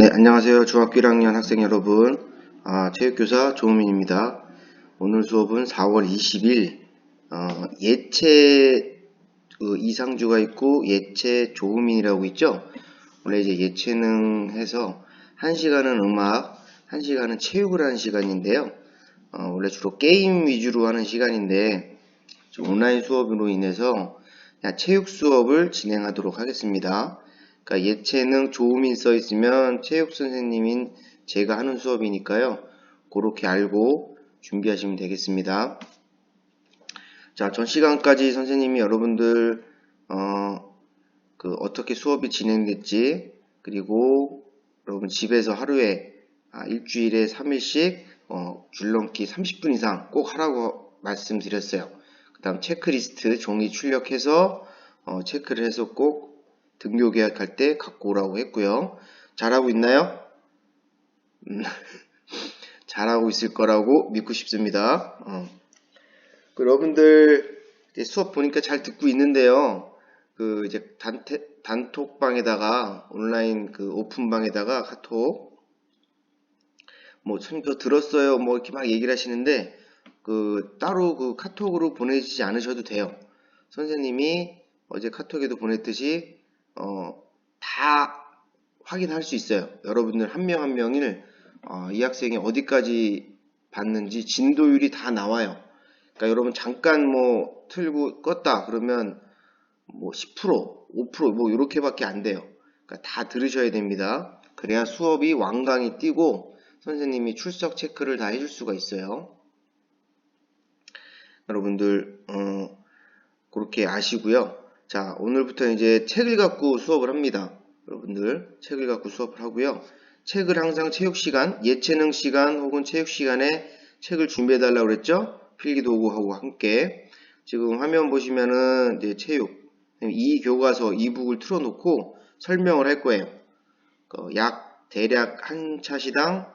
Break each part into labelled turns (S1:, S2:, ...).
S1: 네, 안녕하세요. 중학교 1학년 학생 여러분. 체육교사 조우민입니다. 오늘 수업은 4월 20일, 예체 이상주가 있고 예체 조우민이라고 있죠. 원래 이제 예체능 해서 1시간은 음악, 1시간은 체육을 하는 시간인데요. 원래 주로 게임 위주로 하는 시간인데, 온라인 수업으로 인해서 그냥 체육 수업을 진행하도록 하겠습니다. 그러니까 예체능 조우민 써 있으면 체육 선생님인 제가 하는 수업이니까요. 그렇게 알고 준비하시면 되겠습니다. 자, 전 시간까지 선생님이 여러분들 어떻게 수업이 진행됐지, 그리고 여러분 집에서 하루에 일주일에 3일씩 줄넘기 30분 이상 꼭 하라고 말씀드렸어요. 그 다음 체크리스트 종이 출력해서 체크를 해서 꼭 등교 계약할 때 갖고 오라고 했고요. 잘하고 있나요? 잘하고 있을 거라고 믿고 싶습니다. 여러분들 수업 보니까 잘 듣고 있는데요. 이제 단톡방에다가 온라인 오픈방에다가 카톡 선생님 들었어요 이렇게 막 얘기를 하시는데 따로 카톡으로 보내주지 않으셔도 돼요. 선생님이 어제 카톡에도 보냈듯이 다 확인할 수 있어요. 여러분들 한 명 한 명을 이 학생이 어디까지 봤는지 진도율이 다 나와요. 그러니까 여러분 잠깐 틀고 껐다 그러면 10%, 5% 이렇게밖에 안 돼요. 그러니까 다 들으셔야 됩니다. 그래야 수업이 완강히 뛰고 선생님이 출석 체크를 다 해줄 수가 있어요. 여러분들 그렇게 아시고요. 자, 오늘부터 이제 책을 갖고 수업을 합니다. 여러분들 책을 갖고 수업을 하고요. 책을 항상 체육시간, 예체능 시간 혹은 체육시간에 책을 준비해달라고 그랬죠? 필기도구하고 함께. 지금 화면 보시면은 이제 체육, 이 교과서 이북을 틀어놓고 설명을 할 거예요. 대략 한 차시당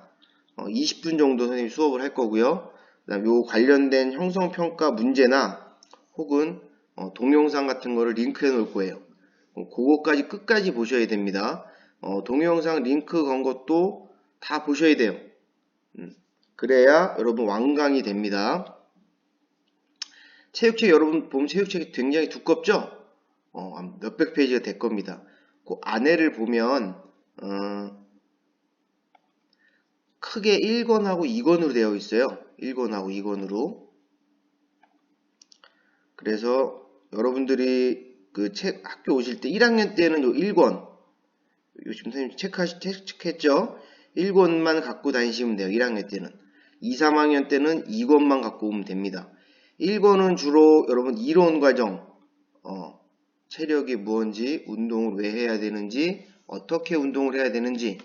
S1: 20분 정도 선생님이 수업을 할 거고요. 그다음 요 관련된 형성평가 문제나 혹은 동영상 같은 거를 링크해 놓을 거예요. 그거까지 끝까지 보셔야 됩니다. 동영상 링크 건 것도 다 보셔야 돼요. 그래야 여러분 완강이 됩니다. 체육책 여러분 보면 체육책이 굉장히 두껍죠? 몇백 페이지가 될 겁니다. 그 안에를 보면 크게 1권하고 2권으로 되어 있어요. 1권하고 2권으로. 그래서 여러분들이 책 학교 오실 때 1학년 때는 요 1권 요즘 선생님 체크했죠? 1권만 갖고 다니시면 돼요. 1학년 때는. 2, 3학년 때는 2권만 갖고 오면 됩니다. 1권은 주로 여러분 이론 과정, 체력이 무엇인지, 운동을 왜 해야 되는지, 어떻게 운동을 해야 되는지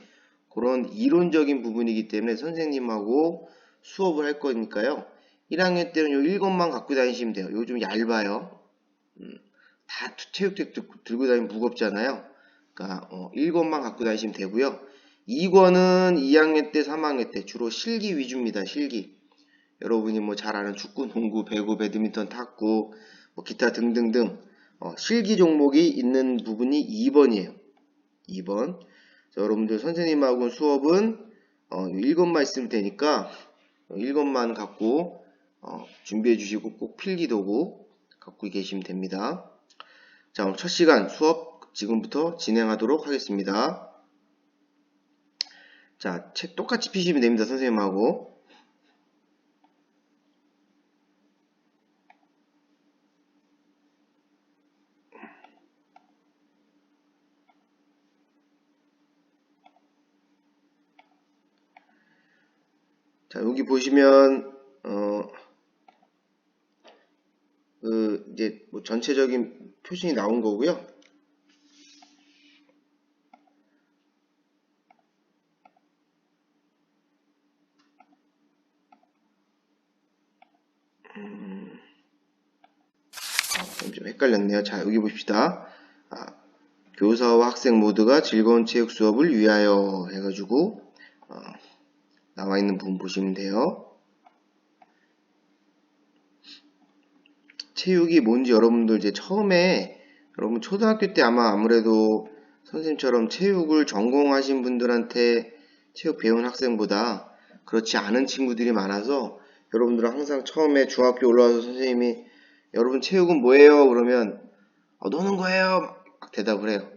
S1: 그런 이론적인 부분이기 때문에 선생님하고 수업을 할 거니까요. 1학년 때는 요 1권만 갖고 다니시면 돼요. 요 좀 얇아요. 다 체육책 들고 다니면 무겁잖아요. 그러니까 1권만 갖고 다니시면 되고요. 2권은 2학년 때, 3학년 때 주로 실기 위주입니다. 실기. 여러분이 잘 아는 축구, 농구, 배구, 배드민턴, 탁구, 기타 등등등 실기 종목이 있는 부분이 2번이에요. 2번. 여러분들 선생님하고 수업은 1권만 있으면 되니까 1권만 갖고 준비해 주시고 꼭 필기도구 갖고 계시면 됩니다. 자, 오늘 첫 시간 수업 지금부터 진행하도록 하겠습니다. 자, 책 똑같이 피시면 됩니다. 선생님하고. 자, 여기 보시면 이제 전체적인 표준이 나온 거고요. 좀 헷갈렸네요. 자, 여기 봅시다. 교사와 학생 모두가 즐거운 체육 수업을 위하여 해가지고 나와 있는 부분 보시면 돼요. 체육이 뭔지 여러분들 이제 처음에 여러분 초등학교 때 아마 아무래도 선생님처럼 체육을 전공하신 분들한테 체육 배운 학생보다 그렇지 않은 친구들이 많아서 여러분들은 항상 처음에 중학교 올라와서 선생님이 여러분 체육은 뭐예요? 그러면 노는 거예요. 막 대답을 해요.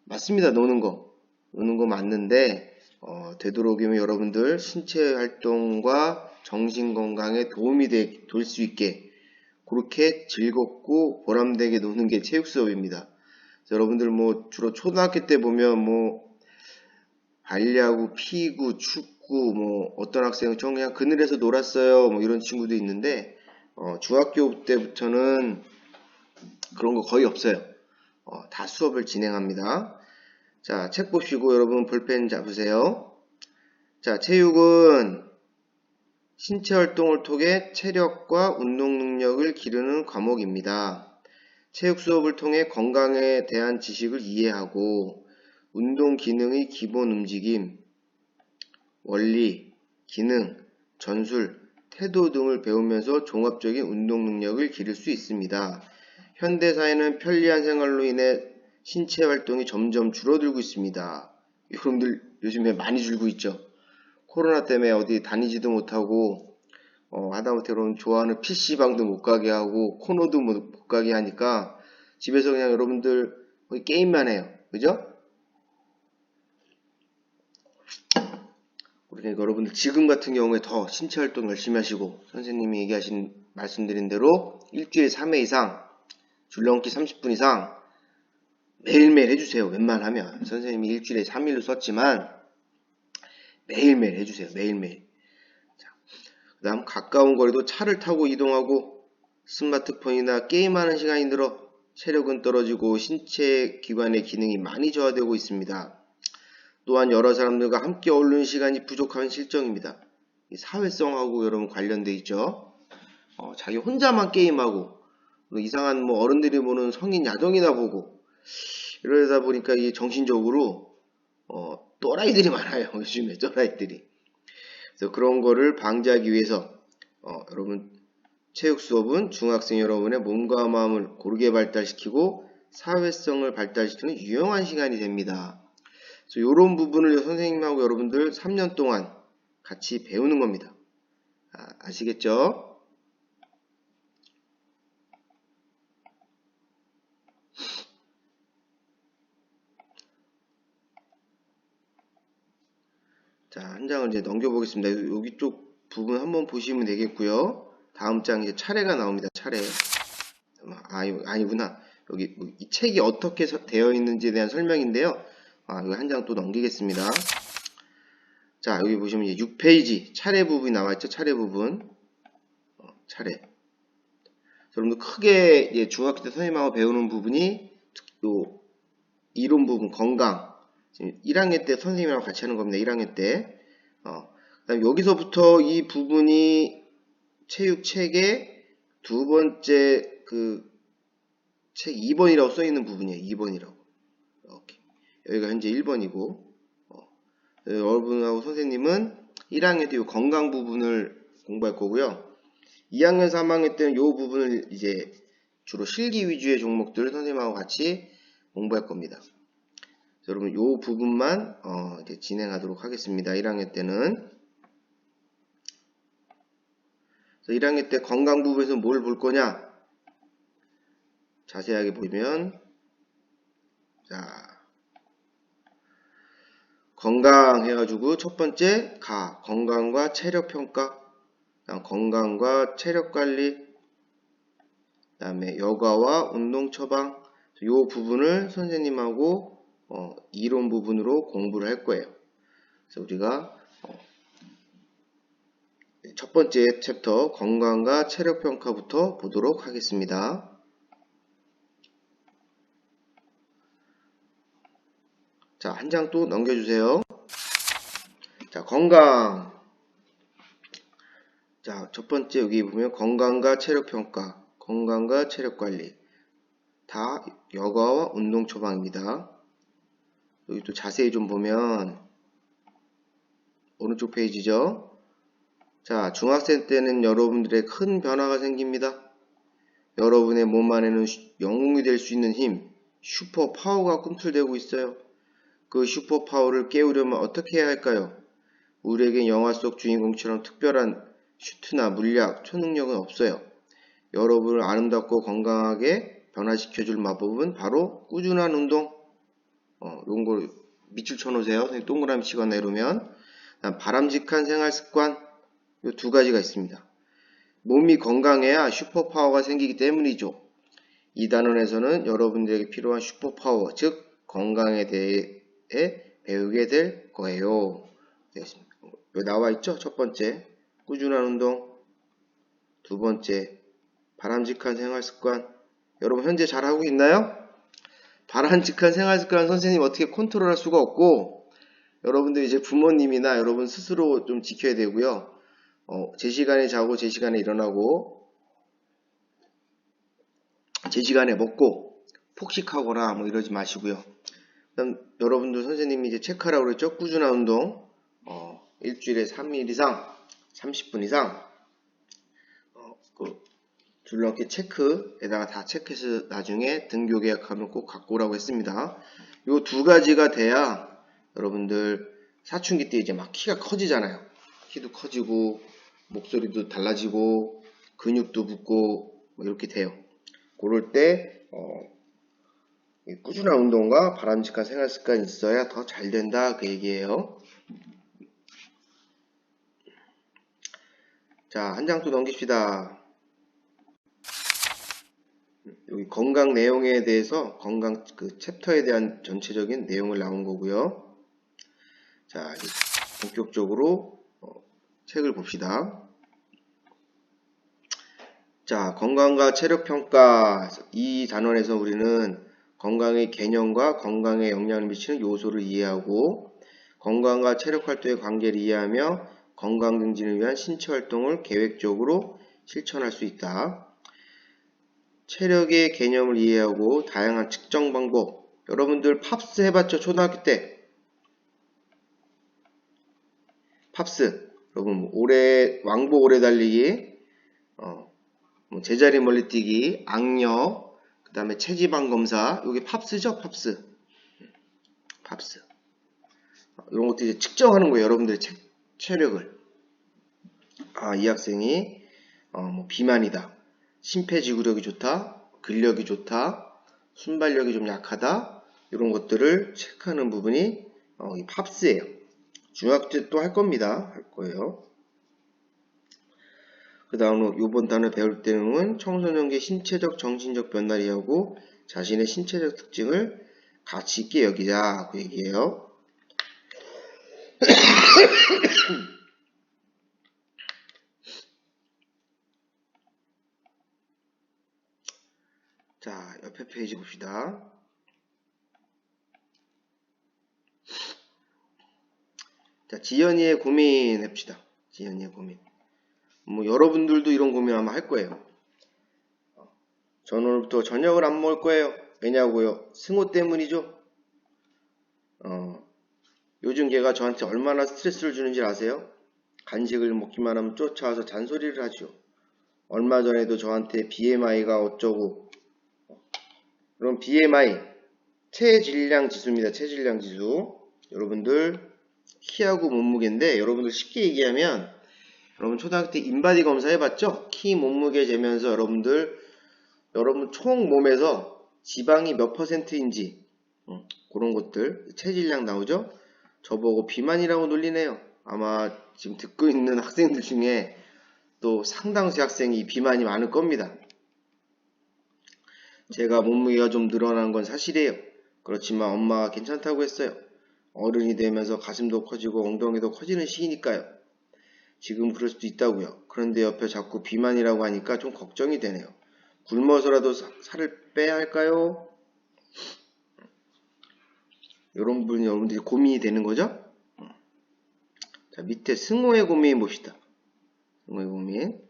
S1: 맞습니다. 노는 거 맞는데 되도록이면 여러분들 신체 활동과 정신 건강에 도움이 될 수 있게 그렇게 즐겁고 보람되게 노는 게 체육 수업입니다. 여러분들 뭐 주로 초등학교 때 보면 뭐 발야구, 피구, 축구 뭐 어떤 학생은 그냥 그늘에서 놀았어요 뭐 이런 친구도 있는데 중학교 때부터는 그런 거 거의 없어요. 다 수업을 진행합니다. 자, 책 보시고 여러분 볼펜 잡으세요. 자, 체육은 신체 활동을 통해 체력과 운동 능력을 기르는 과목입니다. 체육 수업을 통해 건강에 대한 지식을 이해하고 운동 기능의 기본 움직임, 원리, 기능, 전술, 태도 등을 배우면서 종합적인 운동 능력을 기를 수 있습니다. 현대사회는 편리한 생활로 인해 신체 활동이 점점 줄어들고 있습니다. 여러분들 요즘에 많이 줄고 있죠. 코로나 때문에 어디 다니지도 못하고 하다못해 여러분 좋아하는 PC방도 못 가게 하고 코너도 못 가게 하니까 집에서 그냥 여러분들 게임만 해요. 그죠? 그러니까 여러분들 지금 같은 경우에 더 신체 활동 열심히 하시고 선생님이 말씀드린 대로 일주일에 3회 이상 줄넘기 30분 이상 매일매일 해주세요. 웬만하면 선생님이 일주일에 3일로 썼지만 매일매일 해주세요. 매일매일. 그 다음 가까운 거리도 차를 타고 이동하고 스마트폰이나 게임하는 시간이 늘어 체력은 떨어지고 신체 기관의 기능이 많이 저하되고 있습니다. 또한 여러 사람들과 함께 어울리는 시간이 부족한 실정입니다. 사회성하고 여러분 관련돼 있죠. 자기 혼자만 게임하고 이상한 뭐 어른들이 보는 성인 야동이나 보고 이러다 보니까 이 정신적으로 또라이들이 많아요. 요즘에 또라이들이. 그래서 그런 거를 방지하기 위해서 여러분 체육 수업은 중학생 여러분의 몸과 마음을 고르게 발달시키고 사회성을 발달시키는 유용한 시간이 됩니다. 그래서 이런 부분을 선생님하고 여러분들 3년 동안 같이 배우는 겁니다. 아시겠죠? 자, 한 장을 이제 넘겨보겠습니다. 여기 쪽 부분 한번 보시면 되겠고요. 다음 장 이제 차례가 나옵니다. 차례. 아니구나. 여기 이 책이 어떻게 되어 있는지에 대한 설명인데요. 여기 한 장 또 넘기겠습니다. 자, 여기 보시면 이제 6페이지 차례 부분이 나와있죠. 차례 부분. 차례. 여러분들 크게 이제 중학교 때 선생님하고 배우는 부분이 요 이론 부분 건강. 지금 1학년 때 선생님이랑 같이 하는 겁니다. 1학년 때. 그다음 여기서부터 이 부분이 체육책의 두 번째 그 책 2번이라고 써 있는 부분이에요. 2번이라고. 이렇게. 여기가 현재 1번이고 여러분하고 선생님은 1학년 때 이 건강 부분을 공부할 거고요. 2학년, 3학년 때는 이 부분을 이제 주로 실기 위주의 종목들을 선생님하고 같이 공부할 겁니다. 여러분 이 부분만 이제 진행하도록 하겠습니다. 1학년 때는. 1학년 때 건강 부분에서 뭘 볼 거냐? 자세하게 보면 자 건강 해가지고 첫 번째 건강과 체력 평가, 건강과 체력 관리, 그 다음에 여가와 운동 처방 이 부분을 선생님하고 이론 부분으로 공부를 할 거예요. 그래서 우리가 첫 번째 챕터 건강과 체력 평가부터 보도록 하겠습니다. 자, 한 장 또 넘겨주세요. 자, 건강. 자, 첫 번째 여기 보면 건강과 체력 평가, 건강과 체력 관리. 다 여가와 운동 처방입니다. 여기 또 자세히 좀 보면 오른쪽 페이지죠. 자, 중학생 때는 여러분들의 큰 변화가 생깁니다. 여러분의 몸 안에는 영웅이 될 수 있는 힘, 슈퍼 파워가 꿈틀대고 있어요. 그 슈퍼 파워를 깨우려면 어떻게 해야 할까요? 우리에겐 영화 속 주인공처럼 특별한 슈트나 물약, 초능력은 없어요. 여러분을 아름답고 건강하게 변화시켜줄 마법은 바로 꾸준한 운동. 이런 걸 밑줄 쳐놓으세요. 동그라미 치거나 이러면. 바람직한 생활 습관. 이 두 가지가 있습니다. 몸이 건강해야 슈퍼파워가 생기기 때문이죠. 이 단원에서는 여러분들에게 필요한 슈퍼파워, 즉 건강에 대해 배우게 될 거예요. 되겠습니다. 여기 나와 있죠? 첫 번째, 꾸준한 운동. 두 번째, 바람직한 생활 습관. 여러분 현재 잘하고 있나요? 바람직한 생활 습관 선생님 어떻게 컨트롤할 수가 없고, 여러분들 이제 부모님이나 여러분 스스로 좀 지켜야 되고요. 제 시간에 자고 제 시간에 일어나고 제 시간에 먹고 폭식하거나 뭐 이러지 마시고요. 그다음 여러분들 선생님이 이제 체크하라고 그랬죠. 꾸준한 운동 일주일에 3일 이상 30분 이상 줄넘기 체크에다가 다 체크해서 나중에 등교 계약하면 꼭 갖고 오라고 했습니다. 요 두 가지가 돼야 여러분들 사춘기 때 이제 막 키가 커지잖아요. 키도 커지고 목소리도 달라지고 근육도 붙고 뭐 이렇게 돼요. 그럴 때 꾸준한 운동과 바람직한 생활 습관이 있어야 더 잘 된다 그 얘기예요. 자, 한 장 또 넘깁시다. 여기 건강 내용에 대해서 건강 그 챕터에 대한 전체적인 내용을 나온 거고요. 자, 이제 본격적으로 책을 봅시다. 자, 건강과 체력 평가. 이 단원에서 우리는 건강의 개념과 건강에 영향을 미치는 요소를 이해하고 건강과 체력 활동의 관계를 이해하며 건강 증진을 위한 신체 활동을 계획적으로 실천할 수 있다. 체력의 개념을 이해하고 다양한 측정 방법. 여러분들 팝스 해봤죠? 초등학교 때. 팝스. 여러분 왕복 오래 달리기, 제자리 멀리뛰기, 악력, 그 다음에 체지방 검사. 이게 팝스죠? 팝스. 이런 것도 이제 측정하는 거예요. 여러분들의 체력을. 이 학생이 비만이다. 심폐지구력이 좋다. 근력이 좋다. 순발력이 좀 약하다. 이런 것들을 체크하는 부분이 이 팝스예요. 중학교 때 또 할 겁니다. 할 거예요. 그 다음으로 이번 단어 배울 때는 청소년기의 신체적, 정신적 변화를 이해하고 자신의 신체적 특징을 가치 있게 여기자 그 얘기예요. 자, 옆에 페이지 봅시다. 자, 지연이의 고민 해봅시다. 지연이의 고민. 여러분들도 이런 고민 아마 할 거예요. 저는 오늘부터 저녁을 안 먹을 거예요. 왜냐고요? 승호 때문이죠. 요즘 걔가 저한테 얼마나 스트레스를 주는지 아세요? 간식을 먹기만 하면 쫓아와서 잔소리를 하죠. 얼마 전에도 저한테 BMI가 어쩌고. 그럼 BMI 체질량 지수입니다. 체질량 지수. 여러분들 키하고 몸무게인데 여러분들 쉽게 얘기하면 여러분 초등학교 때 인바디 검사 해봤죠? 키, 몸무게 재면서 여러분 총 몸에서 지방이 몇 %인지 그런 것들 체질량 나오죠? 저보고 비만이라고 놀리네요. 아마 지금 듣고 있는 학생들 중에 또 상당수 학생이 비만이 많을 겁니다. 제가 몸무게가 좀 늘어난 건 사실이에요. 그렇지만 엄마가 괜찮다고 했어요. 어른이 되면서 가슴도 커지고 엉덩이도 커지는 시기니까요. 지금 그럴 수도 있다고요. 그런데 옆에 자꾸 비만이라고 하니까 좀 걱정이 되네요. 굶어서라도 살을 빼야 할까요? 이런 부분이 여러분들이 고민이 되는 거죠? 자, 밑에 승호의 고민 봅시다. 승호의 고민.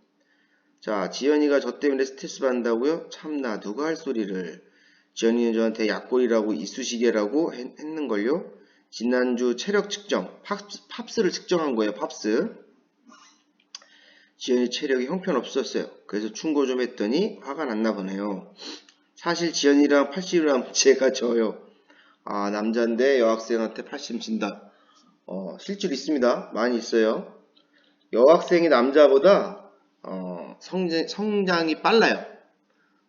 S1: 자, 지연이가 저 때문에 스트레스 받는다고요? 참나, 누가 할 소리를. 지연이는 저한테 약골이라고 이쑤시개라고 했는걸요? 지난주 체력 측정, 팝스를 측정한 거예요, 팝스. 지연이 체력이 형편없었어요. 그래서 충고 좀 했더니 화가 났나 보네요. 사실 지연이랑 80이랑 제가 져요. 아, 남자인데 여학생한테 80 진다. 실제로 있습니다. 많이 있어요. 여학생이 남자보다 성장이 빨라요.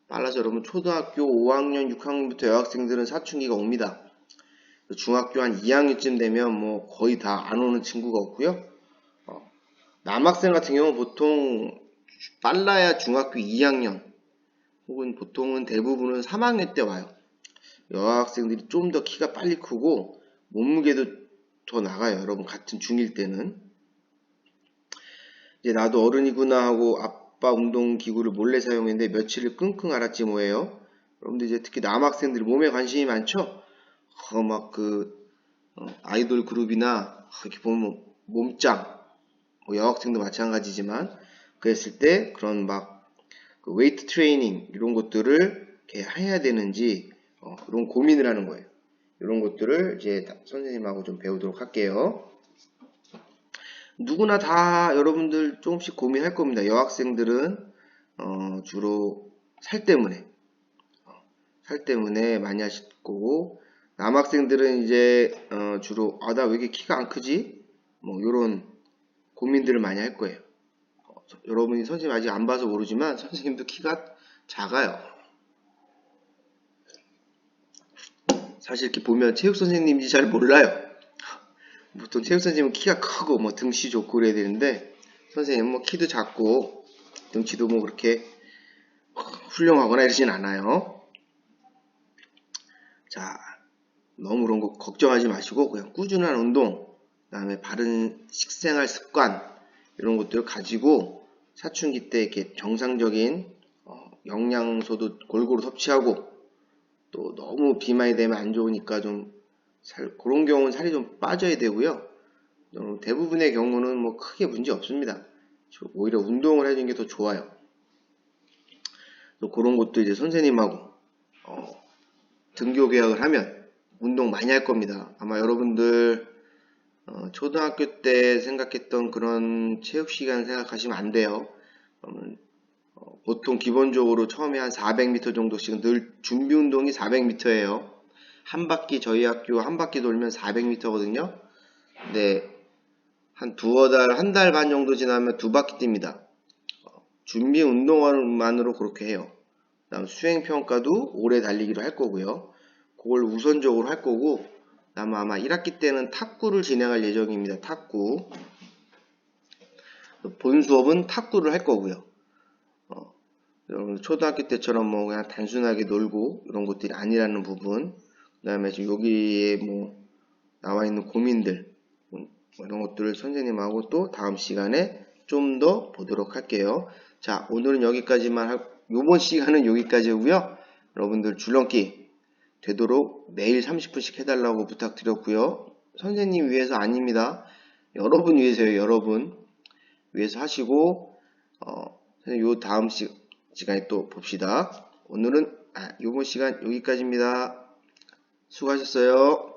S1: 빨라서 여러분 초등학교 5학년, 6학년부터 여학생들은 사춘기가 옵니다. 중학교 한 2학년쯤 되면 뭐 거의 다 안 오는 친구가 없고요. 남학생 같은 경우는 보통 빨라야 중학교 2학년 혹은 보통은 대부분은 3학년 때 와요. 여학생들이 좀 더 키가 빨리 크고 몸무게도 더 나가요. 여러분 같은 중1 때는. 이제 나도 어른이구나 하고 아빠 운동기구를 몰래 사용했는데 며칠을 끙끙 앓았지 뭐예요. 여러분들 이제 특히 남학생들이 몸에 관심이 많죠? 아이돌 그룹이나 이렇게 보면 몸짱, 뭐 여학생도 마찬가지지만 그랬을 때 그런 그 웨이트 트레이닝 이런 것들을 이렇게 해야 되는지 이런 고민을 하는 거예요. 이런 것들을 이제 선생님하고 좀 배우도록 할게요. 누구나 다 여러분들 조금씩 고민할 겁니다. 여학생들은 주로 살 때문에 많이 하실 거고, 남학생들은 이제 주로 나 왜 이렇게 키가 안 크지? 뭐 이런 고민들을 많이 할 거예요. 여러분이 선생님 아직 안 봐서 모르지만 선생님도 키가 작아요. 사실 이렇게 보면 체육 선생님인지 잘 몰라요. 보통 체육 선생님은 키가 크고 뭐 등치 좋고 그래야 되는데 선생님은 뭐 키도 작고 등치도 뭐 그렇게 훌륭하거나 이러진 않아요. 자, 너무 그런 거 걱정하지 마시고 그냥 꾸준한 운동, 그 다음에 바른 식생활 습관 이런 것들을 가지고 사춘기 때 이렇게 정상적인 영양소도 골고루 섭취하고 또 너무 비만이 되면 안 좋으니까 그런 경우는 살이 좀 빠져야 되고요. 대부분의 경우는 뭐 크게 문제 없습니다. 오히려 운동을 해주는 게 더 좋아요. 또 그런 것도 이제 선생님하고 등교 계약을 하면 운동 많이 할 겁니다. 아마 여러분들 초등학교 때 생각했던 그런 체육 시간 생각하시면 안 돼요. 보통 기본적으로 처음에 한 400m 정도씩은 늘 준비 운동이 400m예요. 한 바퀴 저희 학교 한 바퀴 돌면 400m거든요. 근데 한 한 달 반 정도 지나면 2바퀴 뜁니다. 준비 운동만으로 그렇게 해요. 그다음 수행 평가도 오래 달리기로 할 거고요. 그걸 우선적으로 할 거고, 그다음 아마 1학기 때는 탁구를 진행할 예정입니다. 탁구. 본 수업은 탁구를 할 거고요. 여러분 초등학교 때처럼 뭐 그냥 단순하게 놀고 이런 것들이 아니라는 부분, 그다음에 지금 여기에 뭐 나와 있는 고민들 이런 것들을 선생님하고 또 다음 시간에 좀 더 보도록 할게요. 자, 오늘은 여기까지만 이번 시간은 여기까지고요. 여러분들 줄넘기 되도록 매일 30분씩 해달라고 부탁드렸고요. 선생님 위해서 아닙니다. 여러분 위해서요. 여러분 위해서 하시고 요 다음 시간에 또 봅시다. 오늘은 이번 시간 여기까지입니다. 수고하셨어요.